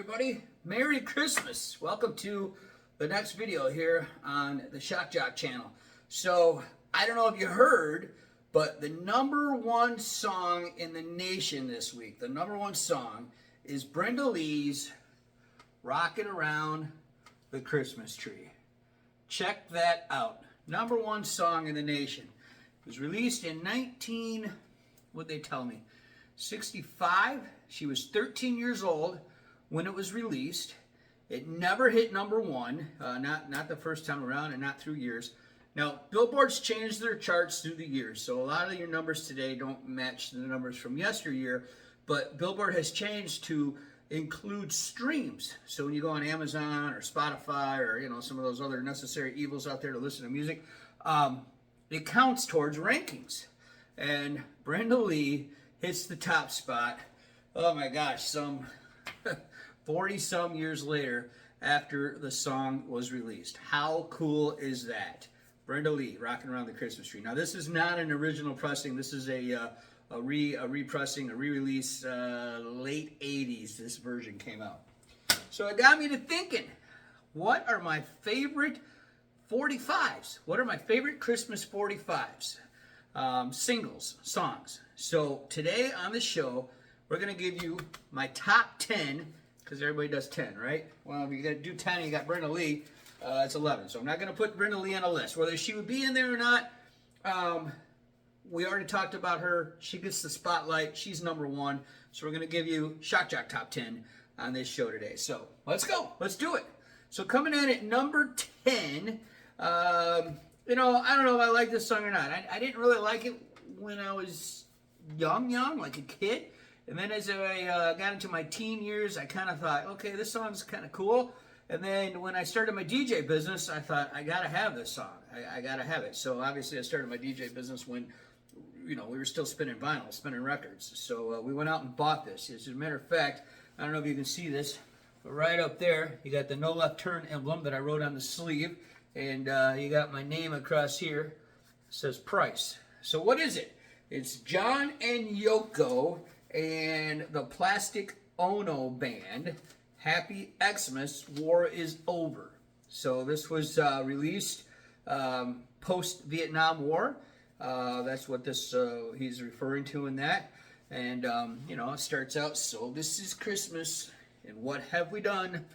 everybody. Merry Christmas. Welcome to the next video here on the Shock Jock channel. So, I don't know if you heard, but the #1 song in the nation this week, the #1 song is Brenda Lee's Rockin' Around the Christmas Tree. Check that out. #1 song in the nation. It was released in what'd they tell me? 65. She was 13 years old when it was released. It never hit #1, not the first time around and not through years. Now, Billboard's changed their charts through the years, so a lot of your numbers today don't match the numbers from yesteryear, but Billboard has changed to include streams. So when you go on Amazon or Spotify or some of those other necessary evils out there to listen to music, it counts towards rankings. And Brenda Lee hits the top spot, oh my gosh, some 40-some years later after the song was released. How cool is that? Brenda Lee, Rockin' Around the Christmas Tree. Now, this is not an original pressing. This is a re-pressing, a re-release, late 80s. This version came out. So it got me to thinking, what are my favorite 45's? What are my favorite Christmas 45's? Singles, songs. So today on the show, we're going to give you my top 10, because everybody does 10, right? Well, if you got to do 10 and you got Brenda Lee, it's 11. So I'm not going to put Brenda Lee on a list. Whether she would be in there or not, we already talked about her. She gets the spotlight. She's #1. So we're going to give you Shock Jock Top 10 on this show today. So let's go. Let's do it. So coming in at number 10, I don't know if I like this song or not. I didn't really like it when I was young, like a kid. And then as I got into my teen years, I kind of thought, okay, this song's kind of cool. And then when I started my DJ business, I thought, I got to have this song. I got to have it. So obviously I started my DJ business when, we were still spinning vinyl, spinning records. So we went out and bought this. As a matter of fact, I don't know if you can see this, but right up there, you got the No Left Turn emblem that I wrote on the sleeve. And you got my name across here. It says Price. So what is it? It's John and Yoko and the Plastic Ono Band. Happy Xmas, War is Over. So this was released post-Vietnam War. That's what this he's referring to in that. And, it starts out, so this is Christmas, and what have we done?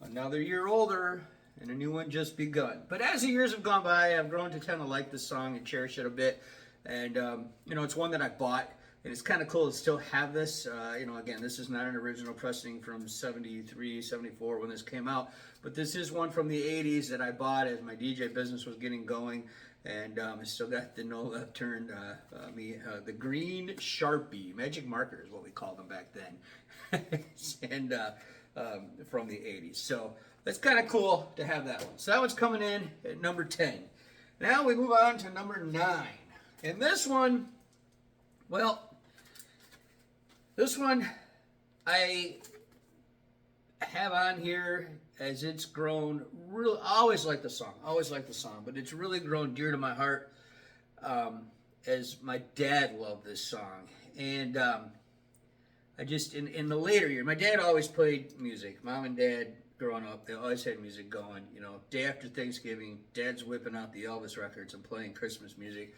Another year older, and a new one just begun. But as the years have gone by, I've grown to kind of like this song and cherish it a bit. And, it's one that I bought. And it's kind of cool to still have this. Again, this is not an original pressing from 73, 74 when this came out. But this is one from the 80s that I bought as my DJ business was getting going. And I still got the No Left Turn, the green Sharpie. Magic marker is what we called them back then. And from the 80s. So that's kind of cool to have that one. So that one's coming in at number 10. Now we move on to number 9. And this one, this one I have on here as it's grown. Really, I always like the song, but it's really grown dear to my heart as my dad loved this song. And I just, in the later years, my dad always played music. Mom and Dad, growing up, they always had music going. Day after Thanksgiving, Dad's whipping out the Elvis records and playing Christmas music.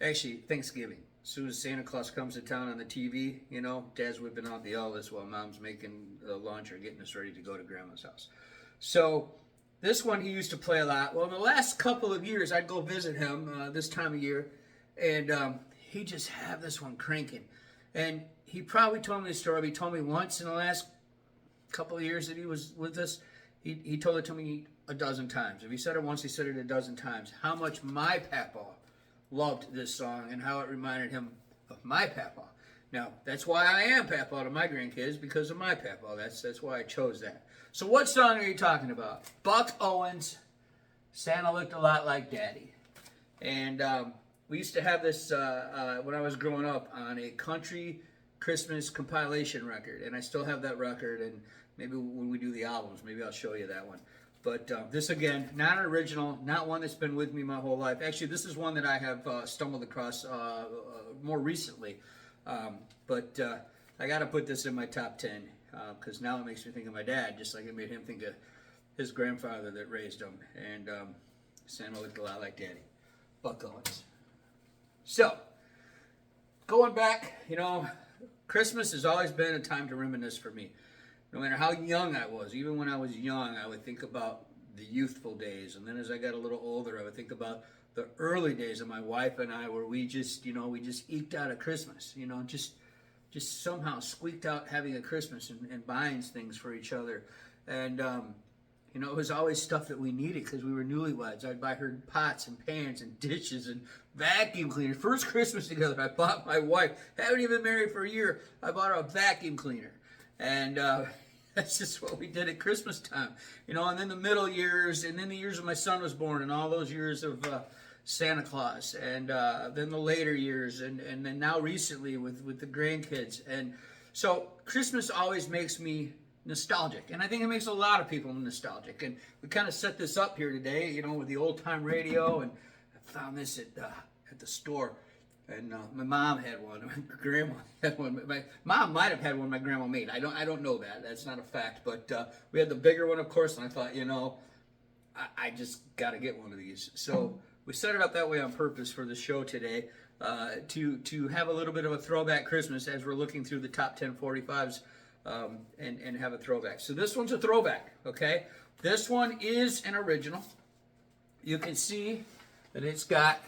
Actually, Thanksgiving. As soon as Santa Claus comes to town on the TV, Dad's whipping out the Elvis while Mom's making the lunch or getting us ready to go to Grandma's house. So this one he used to play a lot. Well, in the last couple of years, I'd go visit him this time of year, and he just have this one cranking. And he probably told me the story. He told me once in the last couple of years that he was with us, he told it to me a dozen times. If he said it once, he said it a dozen times. How much my papa loved this song and how it reminded him of my papa. Now, that's why I am papa to my grandkids, because of my papa. That's why I chose that. So what song are you talking about? Buck Owens, Santa Looked a Lot Like Daddy. And we used to have this when I was growing up on a country Christmas compilation record. And I still have that record, and maybe when we do the albums, maybe I'll show you that one. But this, again, not an original, not one that's been with me my whole life. Actually, this is one that I have stumbled across more recently. But I got to put this in my top 10. because now it makes me think of my dad, just like it made him think of his grandfather that raised him. And Samuel looked a lot like Daddy. Buck Owens. So, going back, you know, Christmas has always been a time to reminisce for me. No matter how young I was, even when I was young, I would think about the youthful days. And then as I got a little older, I would think about the early days of my wife and I, where we just, you know, we just eked out a Christmas, you know, just somehow squeaked out having a Christmas and buying things for each other. And, you know, it was always stuff that we needed because we were newlyweds. I'd buy her pots and pans and dishes and vacuum cleaners. First Christmas together, I bought my wife, haven't even been married for a year, I bought her a vacuum cleaner. And that's just what we did at Christmas time. You know, and then the middle years, and then the years when my son was born, and all those years of Santa Claus, and then the later years, and then now recently with the grandkids. And so Christmas always makes me nostalgic, and I think it makes a lot of people nostalgic. And we kind of set this up here today, you know, with the old time radio, and I found this at the store. And my mom had one. My grandma had one. My mom might have had one my grandma made. I don't know that. That's not a fact. But we had the bigger one, of course. And I thought, you know, I just got to get one of these. So we set it up that way on purpose for the show today, to have a little bit of a throwback Christmas as we're looking through the top 10 45s, and have a throwback. So this one's a throwback. Okay, this one is an original. You can see that it's got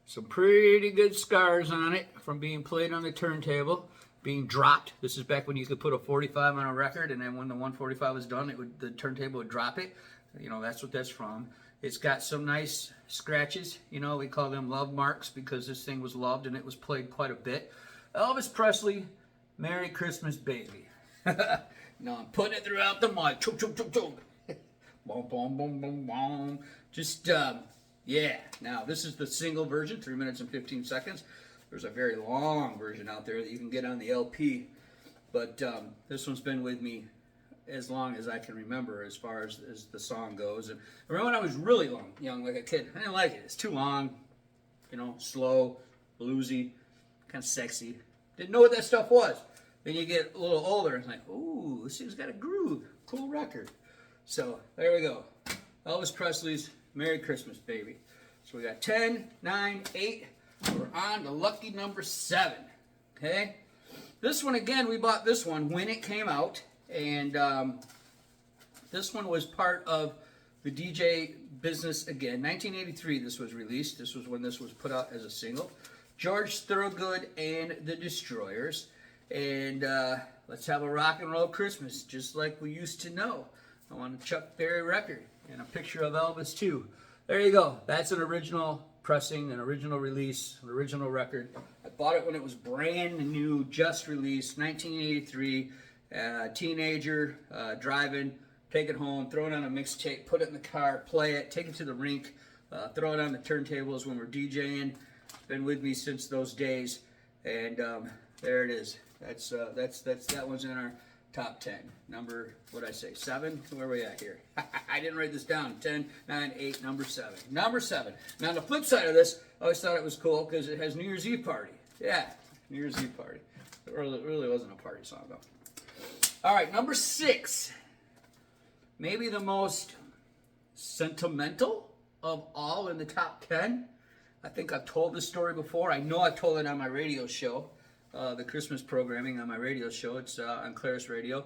some pretty good scars on it from being played on the turntable, being dropped. This is back when you could put a 45 on a record, and then when the 145 was done, the turntable would drop it. You know, that's what that's from. It's got some nice scratches. You know, we call them love marks because this thing was loved and it was played quite a bit. Elvis Presley, Merry Christmas Baby. No, I'm putting it throughout the mic. Choke, choke, choke, choke. Boom, boom, boom, boom, boom. Just, yeah, now this is the single version, 3 minutes and 15 seconds. There's a very long version out there that you can get on the LP, but this one's been with me as long as I can remember as far as the song goes. And I remember when I was really young, like a kid, I didn't like it. It's too long, you know, slow, bluesy, kind of sexy. Didn't know what that stuff was. Then you get a little older and it's like, ooh, this thing's got a groove, cool record. So there we go, Elvis Presley's Merry Christmas Baby. So we got 10, 9, 8. We're on to lucky number 7. Okay? This one, again, we bought this one when it came out. And this one was part of the DJ business again. 1983 this was released. This was when this was put out as a single. George Thorogood and the Destroyers. And let's have a rock and roll Christmas just like we used to know. I want a Chuck Berry record. And a picture of Elvis, too. There you go. That's an original pressing, an original release, an original record. I bought it when it was brand new, just released, 1983. Teenager, driving, take it home, throw it on a mixtape, put it in the car, play it, take it to the rink, throw it on the turntables when we're DJing. It's been with me since those days. And there it is. That one's in our top 10. Number, what'd I say, 7? Where are we at here? I didn't write this down. 10, 9, 8, number 7. Number 7. Now, on the flip side of this, I always thought it was cool because it has New Year's Eve party. Yeah, New Year's Eve party. It really wasn't a party song, though. All right, number 6. Maybe the most sentimental of all in the top 10. I think I've told this story before. I know I've told it on my radio show. The Christmas programming on my radio show. It's on Claris Radio.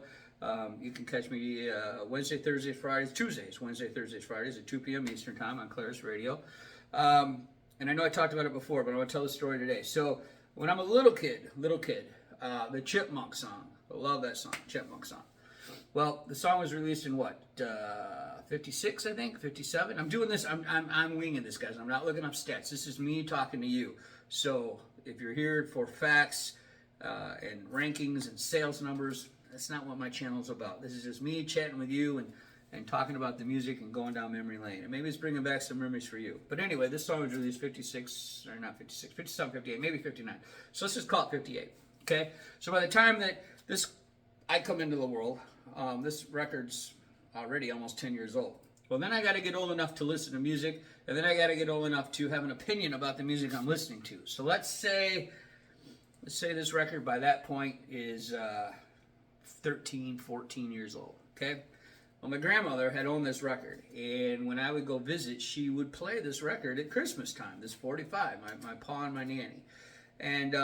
You can catch me Wednesday, Thursdays, Fridays, Tuesdays, Wednesday, Thursdays, Fridays at 2 p.m. Eastern Time on Claris Radio. And I know I talked about it before, but I want to tell the story today. So when I'm a little kid, the Chipmunk song. I love that song, Chipmunk song. Well, the song was released in what, 56, I think, 57? I'm doing this, I'm winging this, guys. I'm not looking up stats. This is me talking to you. So if you're here for facts and rankings and sales numbers, that's not what my channel is about. This is just me chatting with you and talking about the music and going down memory lane. And maybe it's bringing back some memories for you. But anyway, this song was released 56, or not 56, 57, 58, maybe 59. So let's just call it 58, okay? So by the time that I come into the world, this record's already almost 10 years old. Well, then I got to get old enough to listen to music, and then I got to get old enough to have an opinion about the music I'm listening to. So let's say this record by that point is 13, 14 years old, okay? Well, my grandmother had owned this record, and when I would go visit, she would play this record at Christmas time, this 45, my pa and my nanny. And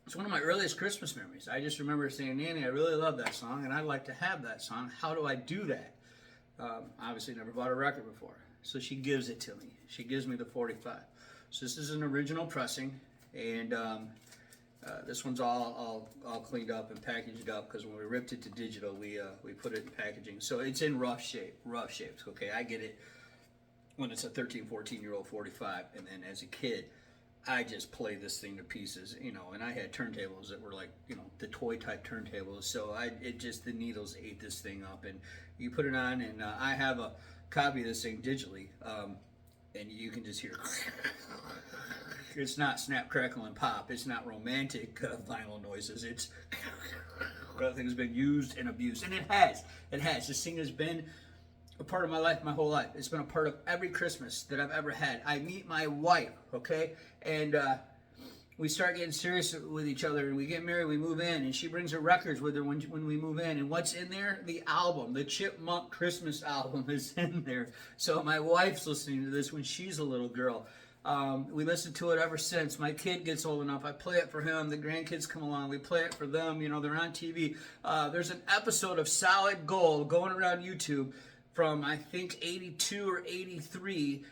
it's one of my earliest Christmas memories. I just remember saying, Nanny, I really love that song, and I'd like to have that song. How do I do that? Obviously, never bought a record before. So she gives it to me. She gives me the 45. So this is an original pressing, and this one's all cleaned up and packaged up, because when we ripped it to digital, we put it in packaging. So it's in rough shapes. Okay, I get it when it's a 13, 14-year-old 45, and then as a kid, I just played this thing to pieces, you know. And I had turntables that were like, you know, the toy type turntables. So the needles ate this thing up, and you put it on, and I have a copy of this thing digitally, and you can just hear. It's not snap, crackle, and pop. It's not romantic vinyl noises. It's that thing's been used and abused, and it has. It has. This thing has been a part of my life my whole life. It's been a part of every Christmas that I've ever had. I meet my wife, okay, and we start getting serious with each other, and we get married, we move in, and she brings her records with her when we move in. And what's in there? The album, the Chipmunk Christmas album is in there. So my wife's listening to this when she's a little girl. We listen to it ever since. My kid gets old enough, I play it for him. The grandkids come along, we play it for them. You know, they're on TV. There's an episode of Solid Gold going around YouTube from, I think, 82 or 83.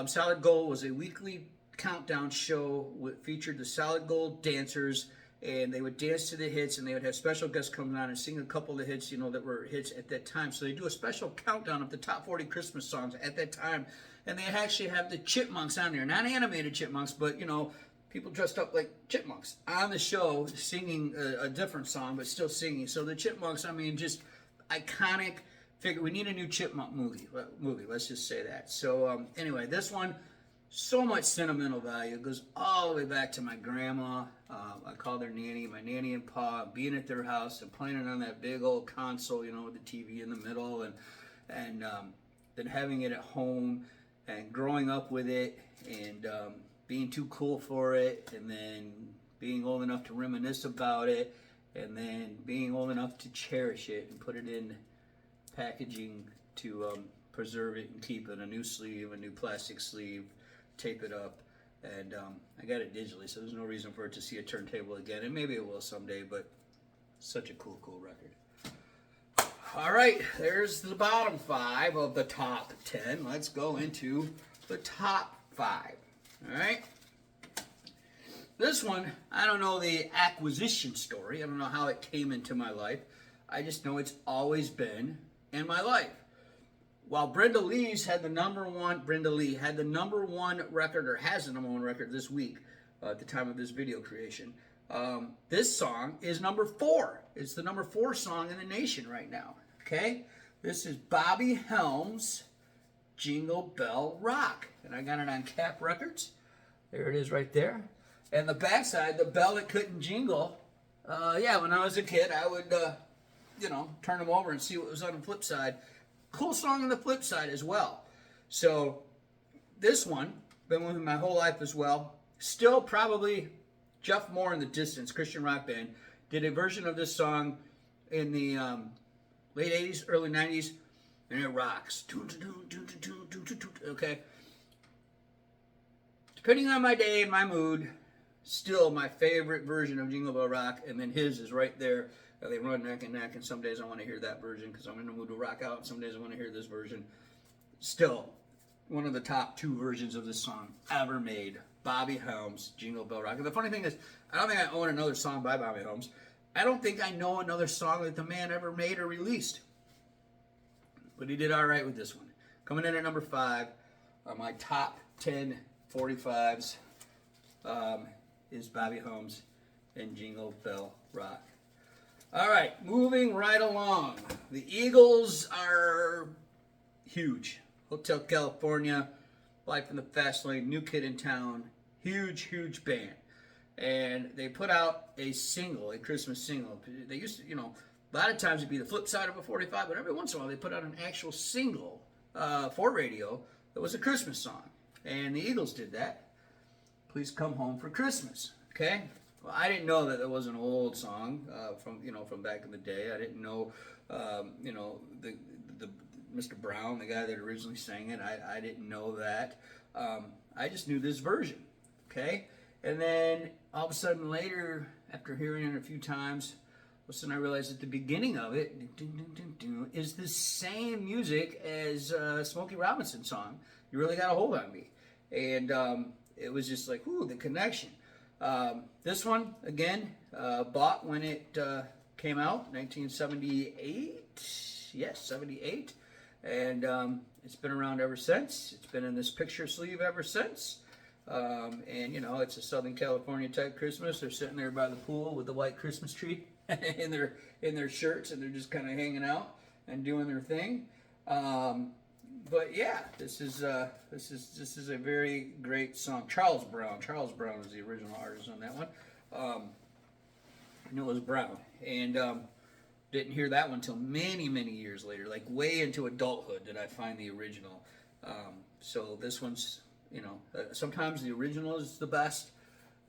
Solid Gold was a weekly countdown show that featured the Solid Gold dancers, and they would dance to the hits, and they would have special guests coming on and sing a couple of the hits, you know, that were hits at that time. So they do a special countdown of the top 40 Christmas songs at that time, and they actually have the chipmunks on there, not animated chipmunks, but, you know, people dressed up like chipmunks on the show singing a different song, but still singing. So the chipmunks, I mean, just iconic. Figure we need a new chipmunk movie. Let's just say that. So anyway, this one, so much sentimental value. It goes all the way back to my grandma. I called her Nanny, my nanny and pa, being at their house and playing it on that big old console, you know, with the TV in the middle, and then having it at home and growing up with it, and being too cool for it, and then being old enough to reminisce about it, and then being old enough to cherish it and put it in packaging to preserve it and keep it. A new sleeve, a new plastic sleeve, tape it up, and I got it digitally, so there's no reason for it to see a turntable again, and maybe it will someday, but such a cool record. All right, there's the bottom 5 of the top 10. Let's go into the top 5. All right, this one, I don't know the acquisition story. I don't know how it came into my life. I just know it's always been in my life. While Brenda Lee had the number one record, or has the number one record this week at the time of this video creation, this song is number 4. It's the number 4 song in the nation right now. Okay, this is Bobby Helms' Jingle Bell Rock, and I got it on Cap Records. There it is right there. And the backside, the bell that couldn't jingle. Yeah, when I was a kid, I would you know, turn them over and see what was on the flip side. Cool song on the flip side as well. So this one, been with me my whole life as well. Still probably Jeff Moore and the Distance, Christian rock band, did a version of this song in the late 80s, early 90s, and it rocks. Okay? Depending on my day and my mood, still my favorite version of Jingle Bell Rock, and then his is right there. They run neck and neck, and some days I want to hear that version because I'm in the mood to rock out, and some days I want to hear this version. Still, one of the top 2 versions of this song ever made. Bobby Helms, Jingle Bell Rock. And the funny thing is, I don't think I own another song by Bobby Helms. I don't think I know another song that the man ever made or released. But he did all right with this one. Coming in at number 5 on my top 10 45s is Bobby Helms and Jingle Bell Rock. All right, moving right along. The Eagles are huge. Hotel California, Life in the Fast Lane, New Kid in Town, huge, huge band. And they put out a single, a Christmas single. They used to, you know, a lot of times it'd be the flip side of a 45, but every once in a while they put out an actual single for radio that was a Christmas song. And the Eagles did that. Please Come Home for Christmas, okay? Well, I didn't know that it was an old song from back in the day. I didn't know the Mr. Brown, the guy that originally sang it. I didn't know that. I just knew this version. Okay, and then all of a sudden later, after hearing it a few times, all of a sudden I realized at the beginning of it is the same music as Smokey Robinson's song, "You Really Got a Hold on Me," and it was just like, ooh, the connection. This one, again, bought when it came out, 1978. Yes, 78. And it's been around ever since. It's been in this picture sleeve ever since. And, it's a Southern California type Christmas. They're sitting there by the pool with the white Christmas tree in their shirts, and they're just kind of hanging out and doing their thing. But yeah, this is a very great song. Charles Brown is the original artist on that one. I knew it was Brown, and didn't hear that one until many years later, like way into adulthood, did I find the original. So this one's, sometimes the original is the best.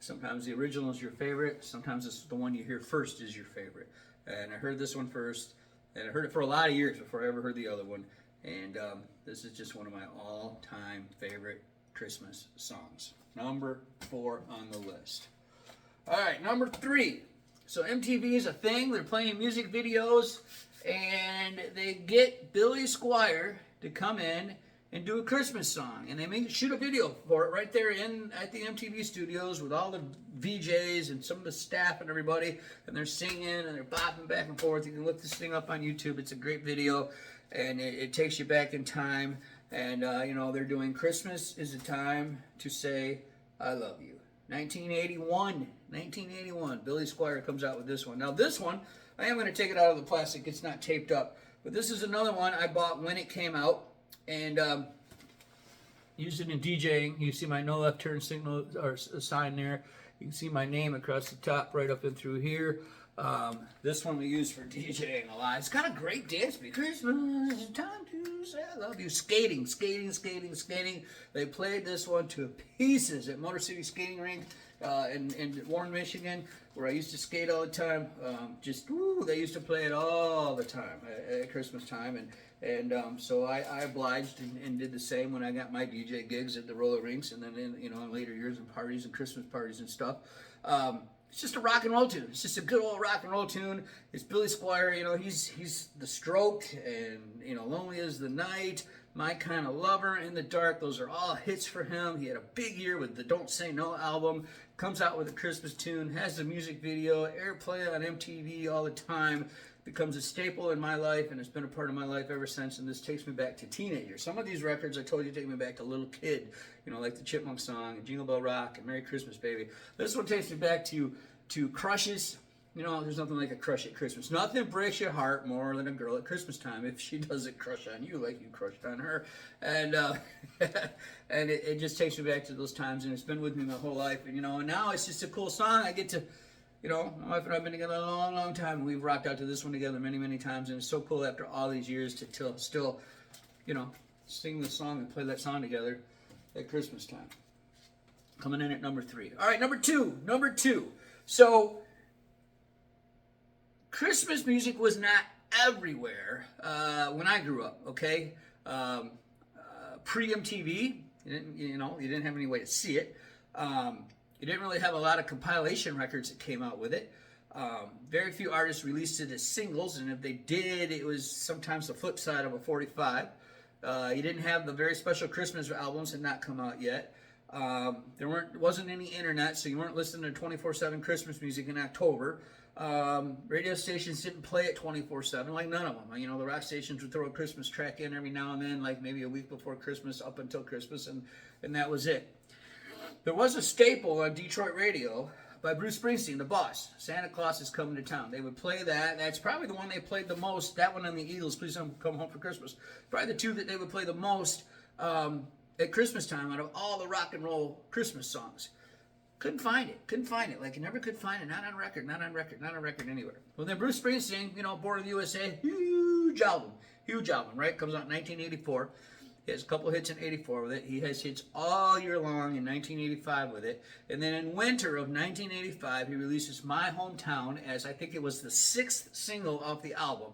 Sometimes the original is your favorite. Sometimes it's the one you hear first is your favorite. And I heard this one first, and I heard it for a lot of years before I ever heard the other one. And this is just one of my all-time favorite Christmas songs. Number 4 on the list. All right, number 3. So MTV is a thing. They're playing music videos, and they get Billy Squier to come in and do a Christmas song. And they shoot a video for it right there at the MTV studios with all the VJs and some of the staff and everybody. And they're singing, and they're bopping back and forth. You can look this thing up on YouTube. It's a great video. And it takes you back in time, and they're doing "Christmas is a Time to Say I Love You." 1981, Billy Squier comes out with this one. Now this one, I am going to take it out of the plastic. It's not taped up, but this is another one I bought when it came out, and used it in DJing. You see my no left turn signal or sign there. You can see my name across the top, right up and through here. This one we use for DJing a lot. It's got a great dance beat. Christmas is time to say I love you. Skating. They played this one to pieces at Motor City Skating Rink in Warren, Michigan, where I used to skate all the time. They used to play it all the time at Christmas time, and so I obliged and did the same when I got my DJ gigs at the roller rinks, and then in later years in parties and Christmas parties and stuff. It's just a rock and roll tune. It's just a good old rock and roll tune. It's Billy Squier. He's The Stroke, and Lonely as the Night, My Kind of Lover, In the Dark. Those are all hits for him. He had a big year with the Don't Say No album. Comes out with a Christmas tune. Has a music video. Airplay on MTV all the time. Becomes a staple in my life, and it's been a part of my life ever since. And this takes me back to teenager. Some of these records I told you take me back to little kid. Like the Chipmunk song and Jingle Bell Rock and Merry Christmas Baby. This one takes me back to crushes. There's nothing like a crush at Christmas. Nothing breaks your heart more than a girl at Christmas time if she doesn't crush on you like you crushed on her. And and it just takes me back to those times, and it's been with me my whole life. And and now it's just a cool song. I get to, my wife and I have been together a long time, and we've rocked out to this one together many times. And it's so cool after all these years to still, sing the song and play that song together at Christmas time. Coming in at number 3. All right, number two. So, Christmas music was not everywhere when I grew up, okay? Pre-MTV, you didn't have any way to see it. You didn't really have a lot of compilation records that came out with it. Very few artists released it as singles, and if they did, it was sometimes the flip side of a 45. You didn't have the very special Christmas albums had not come out yet. There wasn't any internet, so you weren't listening to 24/7 Christmas music in October. Radio stations didn't play it 24/7, like none of them. The rock stations would throw a Christmas track in every now and then, like maybe a week before Christmas up until Christmas, and that was it. There was a staple on Detroit radio by Bruce Springsteen, the Boss. Santa Claus is Coming to Town. They would play that. That's probably the one they played the most. That one and the Eagles, Please Don't Come Home for Christmas. Probably the two that they would play the most at Christmas time out of all the rock and roll Christmas songs. Couldn't find it. Like, you never could find it. Not on record anywhere. Well, then Bruce Springsteen, Born in the USA, huge album, right? Comes out in 1984. He has a couple hits in 84 with it. He has hits all year long in 1985 with it. And then in winter of 1985, he releases My Hometown as I think it was the 6th single off the album.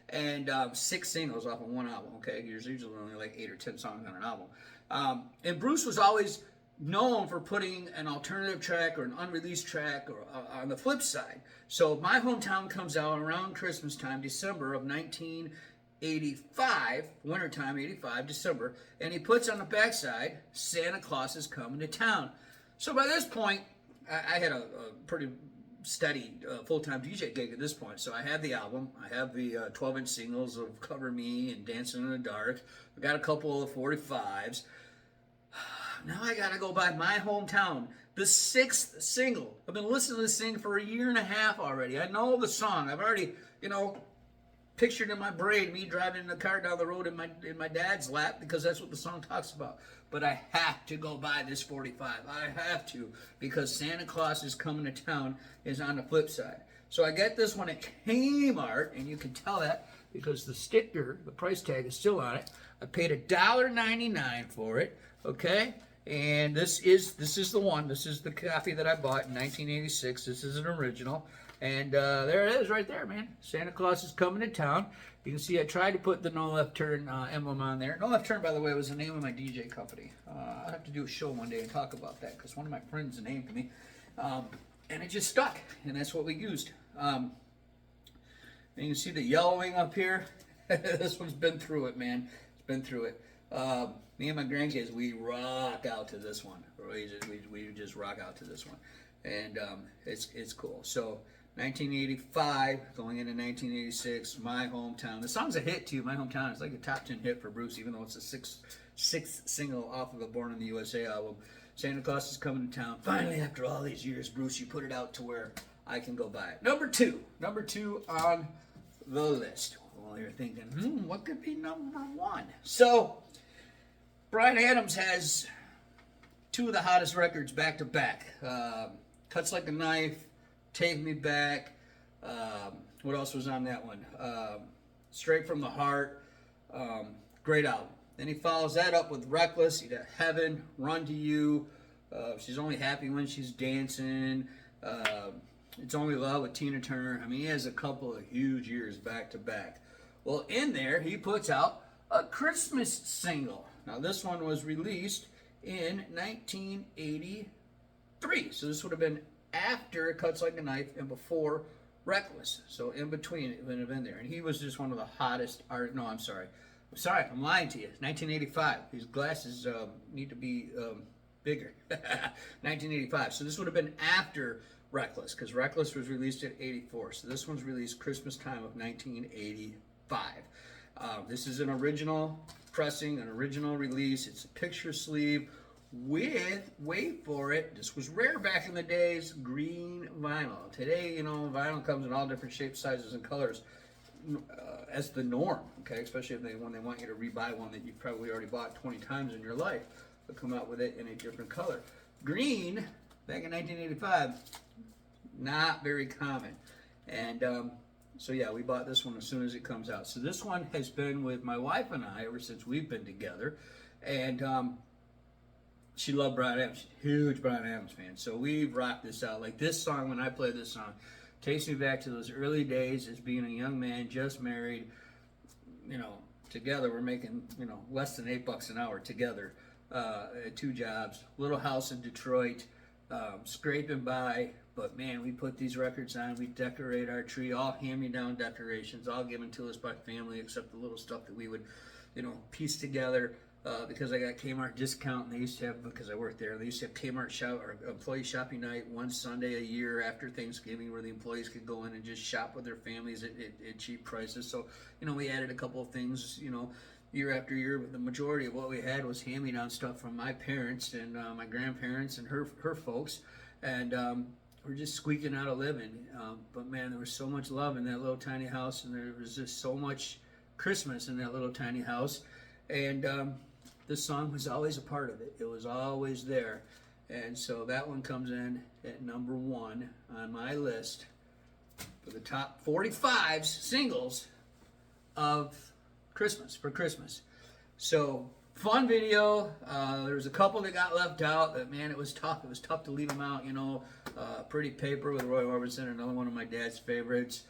And 6 singles off of one album, okay? There's usually only like 8 or 10 songs on an album. And Bruce was always known for putting an alternative track or an unreleased track or on the flip side. So My Hometown comes out around Christmas time, December of 1985, wintertime, 85, December, and he puts on the backside, Santa Claus is Coming to Town. So by this point, I had a pretty steady full-time DJ gig at this point. So I have the album, I have the 12-inch singles of Cover Me and Dancing in the Dark. I got a couple of 45's. Now I gotta go by My Hometown, the 6th single. I've been listening to this thing for a year and a half already. I know the song. I've already, pictured in my brain me driving in the car down the road in my dad's lap because that's what the song talks about. But I have to go buy this 45. I have to, because Santa Claus is Coming to Town is on the flip side. So I get this one at Kmart, and you can tell that because the sticker, the price tag is still on it. I paid $1.99 for it. Okay. And this is the one. This is the copy that I bought in 1986. This is an original. And there it is right there, man. Santa Claus is Coming to Town. You can see I tried to put the No Left Turn emblem on there. No Left Turn, by the way, was the name of my DJ company. I'll have to do a show one day and talk about that because one of my friends named me. And it just stuck. And that's what we used. And you can see the yellowing up here. This one's been through it, man. It's been through it. Me and my grandkids, we rock out to this one. We just rock out to this one, and it's cool. So 1985 going into 1986, My Hometown. The song's a hit too. My Hometown is like a top 10 hit for Bruce, even though it's the sixth single off of the Born in the USA album. Santa Claus is Coming to Town. Finally, after all these years, Bruce, you put it out to where I can go buy it. Number two on the list. Well, you're thinking, what could be number one? So Bryan Adams has two of the hottest records back to back. Cuts Like a Knife, Take Me Back. What else was on that one? Straight from the Heart. Great album. Then he follows that up with Reckless. You got Heaven, Run to You. She's Only Happy When She's Dancing. It's Only Love with Tina Turner. I mean, he has a couple of huge years back to back. Well, in there, he puts out a Christmas single. Now, this one was released in 1983. So this would have been after Cuts Like a Knife and before Reckless. So in between, it would have been there. And he was just one of the hottest artists. No, I'm sorry, I'm lying to you. It's 1985. These glasses need to be bigger. 1985. So this would have been after Reckless, because Reckless was released in 84. So this one's released Christmas time of 1985. This is an original pressing, an original release. It's a picture sleeve with, wait for it, this was rare back in the days, green vinyl. Today, vinyl comes in all different shapes, sizes, and colors as the norm, okay? Especially when they want you to rebuy one that you've probably already bought 20 times in your life. They'll come out with it in a different color. Green, back in 1985, not very common. And so yeah, we bought this one as soon as it comes out. So this one has been with my wife and I ever since we've been together. And she loved Bryan Adams. She's a huge Bryan Adams fan. So we've rocked this out. Like this song, when I play this song, takes me back to those early days as being a young man, just married, together. We're making, less than $8 an hour together, at 2 jobs, little house in Detroit, scraping by. But man, we put these records on, we decorate our tree, all hand-me-down decorations, all given to us by family, except the little stuff that we would, piece together. Because I got Kmart discount, and they used to have, because I worked there, they used to have Kmart employee shopping night one Sunday a year after Thanksgiving, where the employees could go in and just shop with their families at cheap prices. So, we added a couple of things, year after year, but the majority of what we had was hand-me-down stuff from my parents and my grandparents and her folks, and we're just squeaking out a living. But man, there was so much love in that little tiny house, and there was just so much Christmas in that little tiny house, and this song was always a part of it. It was always there. And so that one comes in at number 1 on my list for the top 45's singles of Christmas, for Christmas. So fun video. There was a couple that got left out. But man, it was tough. It was tough to leave them out. You know, Pretty Paper with Roy Orbison, another one of my dad's favorites.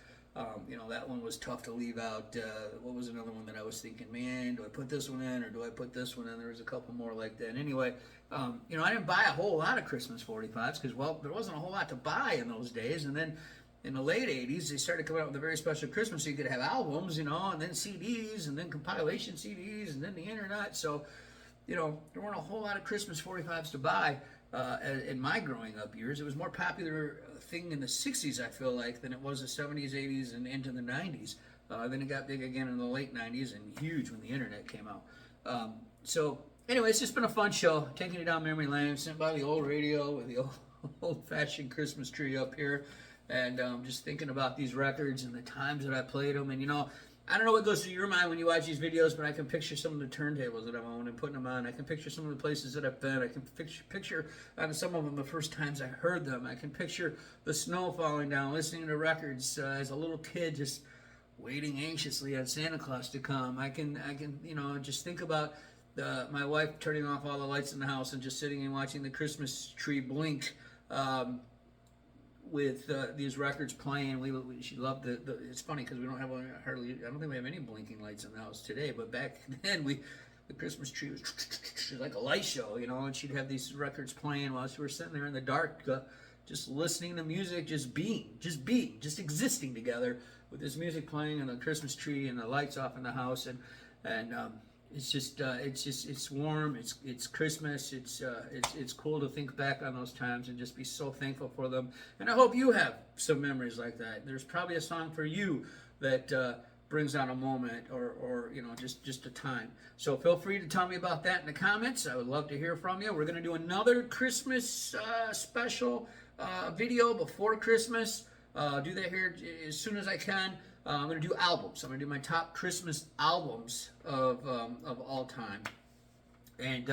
You know, that one was tough to leave out. What was another one that I was thinking, man, do I put this one in or do I put this one in? There was a couple more like that. Anyway, you know, I didn't buy a whole lot of Christmas 45s because, well, there wasn't a whole lot to buy in those days. And then in the late 80s, they started coming out with a very special Christmas so you could have albums, you know, and then CDs, and then compilation CDs, and then the internet. So, you know, there weren't a whole lot of Christmas 45s to buy in my growing up years. It was more popular thing in the 60s, I feel like, than it was the 70s, 80s, and into the 90s. Then it got big again in the late 90s and huge when the internet came out. So, anyway, it's just been a fun show, taking you down memory lane, sitting by the old radio with the old-fashioned Christmas tree up here, and just thinking about these records and the times that I played them. And, you know, I don't know what goes through your mind when you watch these videos, but I can picture some of the turntables that I'm on and putting them on. I can picture some of the places that I've been. I can picture on some of them the first times I heard them. I can picture the snow falling down, listening to records as a little kid, just waiting anxiously on Santa Claus to come. I can, you know, just think about my wife turning off all the lights in the house and just sitting and watching the Christmas tree blink. With these records playing, she loved the. It's funny because we don't have hardly. I don't think we have any blinking lights in the house today. But back then, the Christmas tree was like a light show, you know. And she'd have these records playing while we were sitting there in the dark, just listening to music, just existing together with this music playing and the Christmas tree and the lights off in the house, and it's warm. It's Christmas. It's cool to think back on those times and just be so thankful for them. And I hope you have some memories like that. There's probably a song for you that brings on a moment or you know, just a time. So feel free to tell me about that in the comments. I would love to hear from you. We're going to do another Christmas special video before Christmas. Do that here as soon as I can. I'm going to do albums. I'm going to do my top Christmas albums of all time. And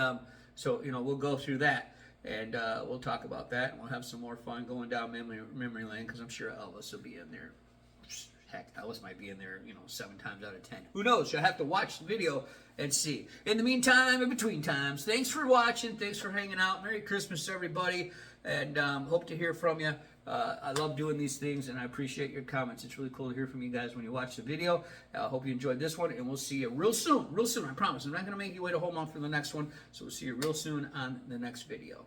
so, you know, we'll go through that. And we'll talk about that. And we'll have some more fun going down memory lane because I'm sure Elvis will be in there. Heck, Elvis might be in there, you know, 7 times out of 10. Who knows? You'll have to watch the video and see. In the meantime, in between times, thanks for watching. Thanks for hanging out. Merry Christmas, everybody. And hope to hear from you. I love doing these things, and I appreciate your comments. It's really cool to hear from you guys when you watch the video. I hope you enjoyed this one, and we'll see you real soon, I promise. I'm not going to make you wait a whole month for the next one, so we'll see you real soon on the next video.